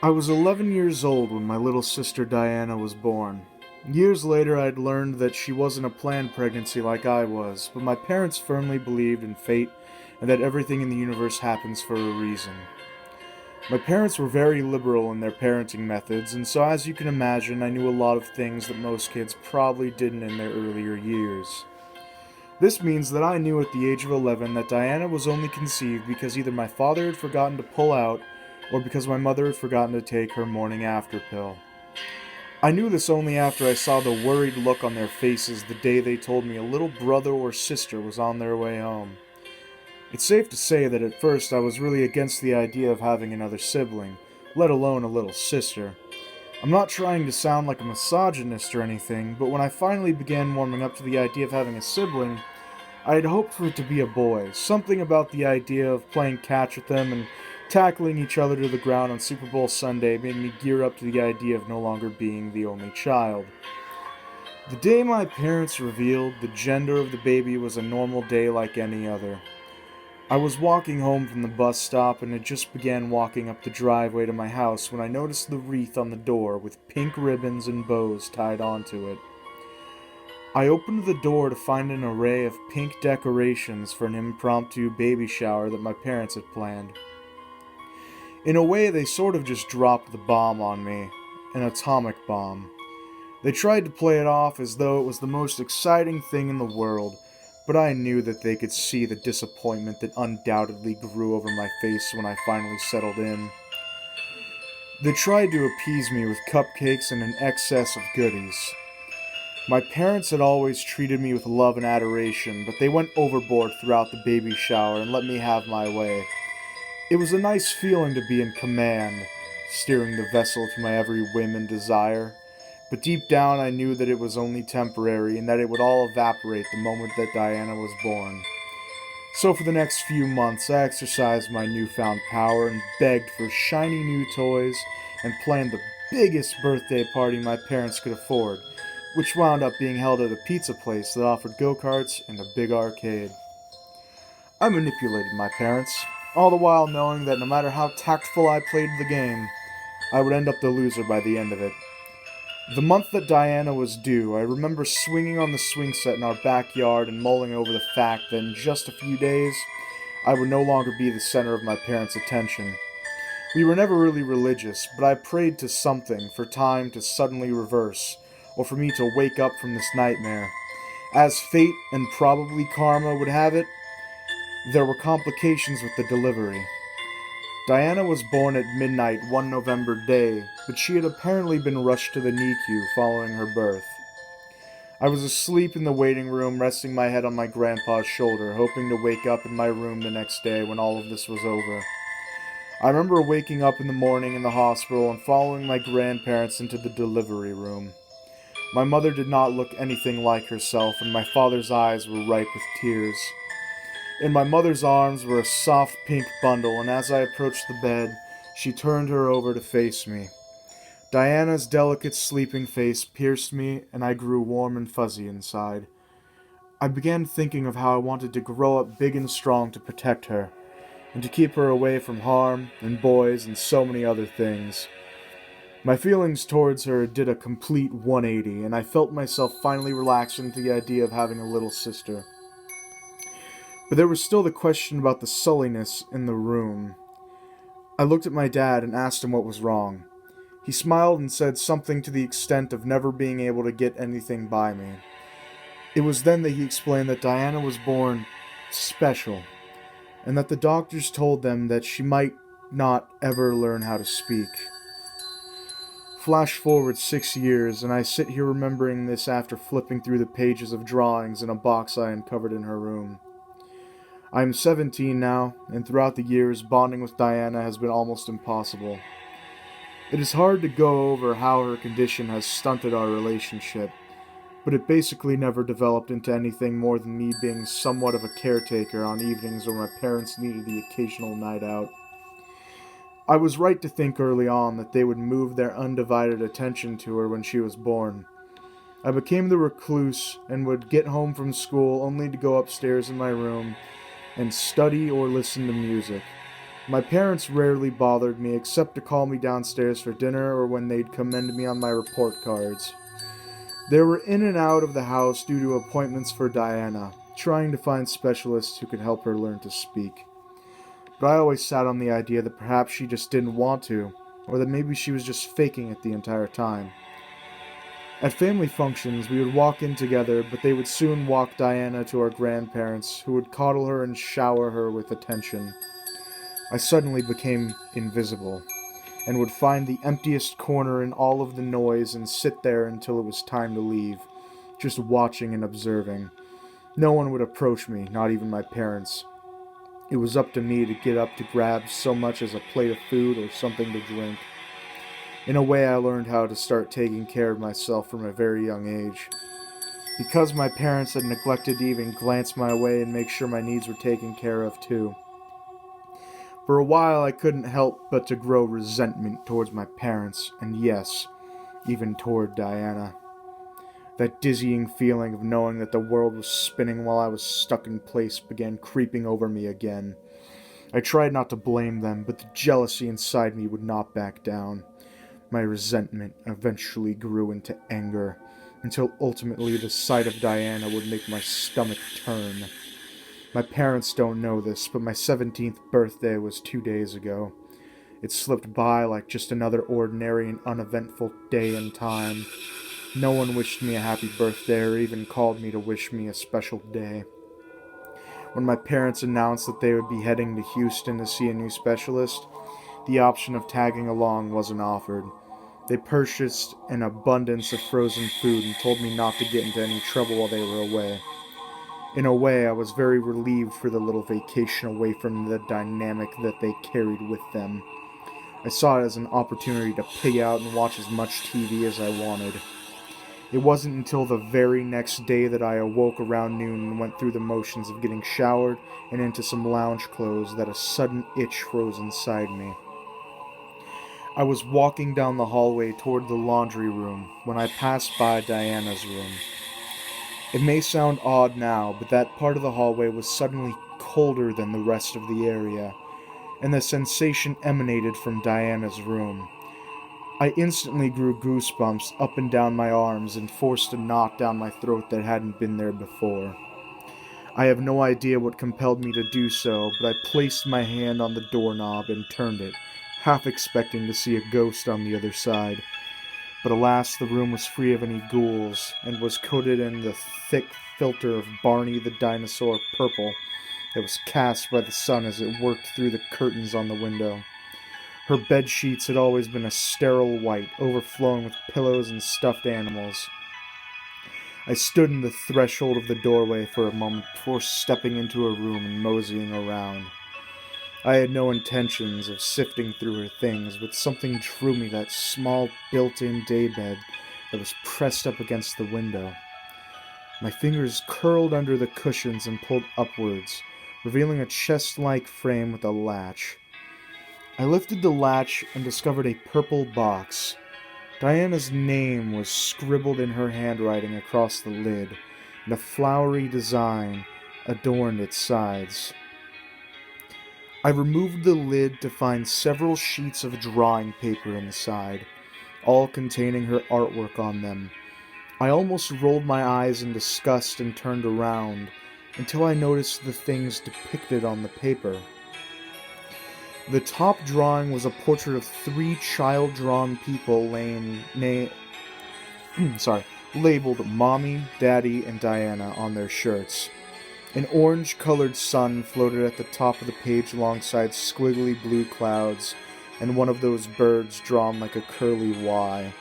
I was 11 years old when my little sister Diana was born. Years later, I'd learned that she wasn't a planned pregnancy like I was, but my parents firmly believed in fate and that everything in the universe happens for a reason. My parents were very liberal in their parenting methods, and so as you can imagine, I knew a lot of things that most kids probably didn't in their earlier years. This means that I knew at the age of 11 that Diana was only conceived because either my father had forgotten to pull out or because my mother had forgotten to take her morning after pill. I knew this only after I saw the worried look on their faces the day they told me a little brother or sister was on their way home. It's safe to say that at first I was really against the idea of having another sibling, let alone a little sister. I'm not trying to sound like a misogynist or anything, but when I finally began warming up to the idea of having a sibling, I had hoped for it to be a boy. Something about the idea of playing catch with them and tackling each other to the ground on Super Bowl Sunday made me gear up to the idea of no longer being the only child. The day my parents revealed the gender of the baby was a normal day like any other. I was walking home from the bus stop and had just began walking up the driveway to my house when I noticed the wreath on the door with pink ribbons and bows tied onto it. I opened the door to find an array of pink decorations for an impromptu baby shower that my parents had planned. In a way, they sort of just dropped the bomb on me, an atomic bomb. They tried to play it off as though it was the most exciting thing in the world, but I knew that they could see the disappointment that undoubtedly grew over my face when I finally settled in. They tried to appease me with cupcakes and an excess of goodies. My parents had always treated me with love and adoration, but they went overboard throughout the baby shower and let me have my way. It was a nice feeling to be in command, steering the vessel to my every whim and desire, but deep down I knew that it was only temporary and that it would all evaporate the moment that Diana was born. So for the next few months I exercised my newfound power and begged for shiny new toys and planned the biggest birthday party my parents could afford, which wound up being held at a pizza place that offered go-karts and a big arcade. I manipulated my parents, all the while knowing that no matter how tactful I played the game, I would end up the loser by the end of it. The month that Diana was due, I remember swinging on the swing set in our backyard and mulling over the fact that in just a few days, I would no longer be the center of my parents' attention. We were never really religious, but I prayed to something for time to suddenly reverse, or for me to wake up from this nightmare. As fate and probably karma would have it, there were complications with the delivery. Diana was born at midnight one November day, but she had apparently been rushed to the NICU following her birth. I was asleep in the waiting room, resting my head on my grandpa's shoulder, hoping to wake up in my room the next day when all of this was over. I remember waking up in the morning in the hospital and following my grandparents into the delivery room. My mother did not look anything like herself, and my father's eyes were ripe with tears. In my mother's arms were a soft pink bundle, and as I approached the bed, she turned her over to face me. Diana's delicate sleeping face pierced me, and I grew warm and fuzzy inside. I began thinking of how I wanted to grow up big and strong to protect her, and to keep her away from harm, and boys, and so many other things. My feelings towards her did a complete 180, and I felt myself finally relax into the idea of having a little sister. But there was still the question about the sulliness in the room. I looked at my dad and asked him what was wrong. He smiled and said something to the extent of never being able to get anything by me. It was then that he explained that Diana was born special, and that the doctors told them that she might not ever learn how to speak. Flash forward 6 years, and I sit here remembering this after flipping through the pages of drawings in a box I uncovered in her room. I am 17 now, and throughout the years, bonding with Diana has been almost impossible. It is hard to go over how her condition has stunted our relationship, but it basically never developed into anything more than me being somewhat of a caretaker on evenings where my parents needed the occasional night out. I was right to think early on that they would move their undivided attention to her when she was born. I became the recluse and would get home from school only to go upstairs in my room and study or listen to music. My parents rarely bothered me except to call me downstairs for dinner or when they'd commend me on my report cards. They were in and out of the house due to appointments for Diana, trying to find specialists who could help her learn to speak. But I always sat on the idea that perhaps she just didn't want to, or that maybe she was just faking it the entire time. At family functions, we would walk in together, but they would soon walk Diana to our grandparents, who would coddle her and shower her with attention. I suddenly became invisible, and would find the emptiest corner in all of the noise and sit there until it was time to leave, just watching and observing. No one would approach me, not even my parents. It was up to me to get up to grab so much as a plate of food or something to drink. In a way, I learned how to start taking care of myself from a very young age. Because my parents had neglected to even glance my way and make sure my needs were taken care of too. For a while, I couldn't help but to grow resentment towards my parents, and yes, even toward Diana. That dizzying feeling of knowing that the world was spinning while I was stuck in place began creeping over me again. I tried not to blame them, but the jealousy inside me would not back down. My resentment eventually grew into anger, until ultimately the sight of Diana would make my stomach turn. My parents don't know this, but my 17th birthday was 2 days ago. It slipped by like just another ordinary and uneventful day in time. No one wished me a happy birthday or even called me to wish me a special day. When my parents announced that they would be heading to Houston to see a new specialist, the option of tagging along wasn't offered. They purchased an abundance of frozen food and told me not to get into any trouble while they were away. In a way, I was very relieved for the little vacation away from the dynamic that they carried with them. I saw it as an opportunity to pig out and watch as much TV as I wanted. It wasn't until the very next day that I awoke around noon and went through the motions of getting showered and into some lounge clothes that a sudden itch froze inside me. I was walking down the hallway toward the laundry room when I passed by Diana's room. It may sound odd now, but that part of the hallway was suddenly colder than the rest of the area, and the sensation emanated from Diana's room. I instantly grew goosebumps up and down my arms and forced a knot down my throat that hadn't been there before. I have no idea what compelled me to do so, but I placed my hand on the doorknob and turned it, half expecting to see a ghost on the other side. But alas, the room was free of any ghouls, and was coated in the thick filter of Barney the dinosaur purple that was cast by the sun as it worked through the curtains on the window. Her bed sheets had always been a sterile white, overflowing with pillows and stuffed animals. I stood in the threshold of the doorway for a moment before stepping into her room and moseying around. I had no intentions of sifting through her things, but something drew me to that small built-in daybed that was pressed up against the window. My fingers curled under the cushions and pulled upwards, revealing a chest-like frame with a latch. I lifted the latch and discovered a purple box. Diana's name was scribbled in her handwriting across the lid, and a flowery design adorned its sides. I removed the lid to find several sheets of drawing paper inside, all containing her artwork on them. I almost rolled my eyes in disgust and turned around, until I noticed the things depicted on the paper. The top drawing was a portrait of three child-drawn people labeled Mommy, Daddy, and Diana on their shirts. An orange-colored sun floated at the top of the page alongside squiggly blue clouds, and one of those birds drawn like a curly Y.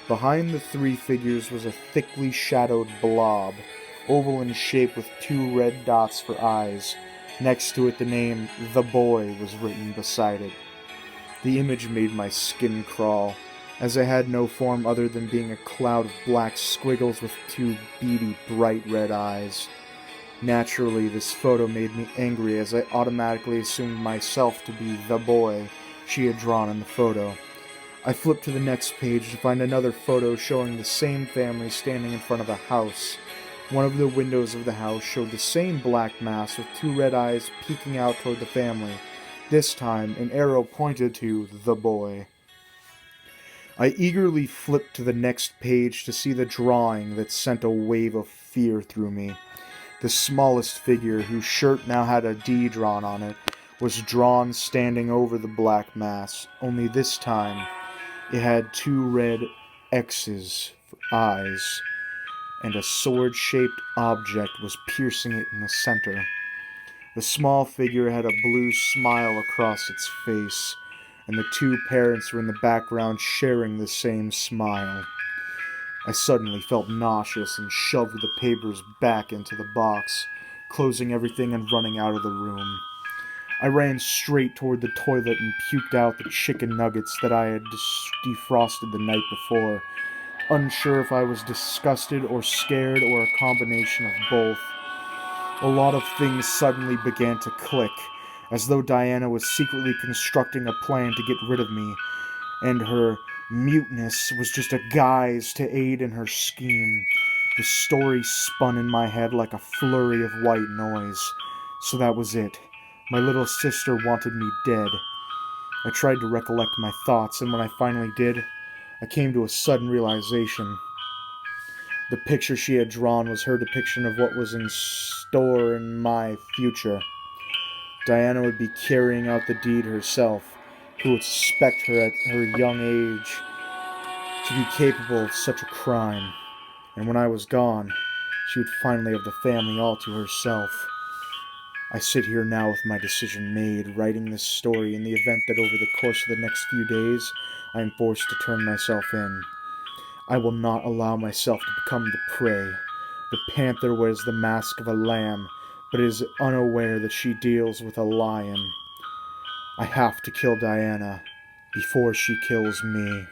Behind the three figures was a thickly shadowed blob, oval in shape with two red dots for eyes. Next to it, the name The Boy was written beside it. The image made my skin crawl, as it had no form other than being a cloud of black squiggles with two beady, bright red eyes. Naturally, this photo made me angry as I automatically assumed myself to be the boy she had drawn in the photo. I flipped to the next page to find another photo showing the same family standing in front of a house. One of the windows of the house showed the same black mass with two red eyes peeking out toward the family, This time, an arrow pointed to the boy. I eagerly flipped to the next page to see the drawing that sent a wave of fear through me. The smallest figure, whose shirt now had a D drawn on it, was drawn standing over the black mass, only this time it had two red X's for eyes, and a sword-shaped object was piercing it in the center. The small figure had a blue smile across its face, and the two parents were in the background sharing the same smile. I suddenly felt nauseous and shoved the papers back into the box, closing everything and running out of the room. I ran straight toward the toilet and puked out the chicken nuggets that I had defrosted the night before, unsure if I was disgusted or scared or a combination of both. A lot of things suddenly began to click, as though Diana was secretly constructing a plan to get rid of me, and her muteness was just a guise to aid in her scheme. The story spun in my head like a flurry of white noise. So that was it. My little sister wanted me dead. I tried to recollect my thoughts, and when I finally did, I came to a sudden realization. The picture she had drawn was her depiction of what was in store in my future. Diana would be carrying out the deed herself. Who would suspect her at her young age to be capable of such a crime? And when I was gone, she would finally have the family all to herself. I sit here now with my decision made, writing this story in the event that over the course of the next few days I am forced to turn myself in. I will not allow myself to become the prey. The panther wears the mask of a lamb, but is unaware that she deals with a lion. I have to kill Diana before she kills me.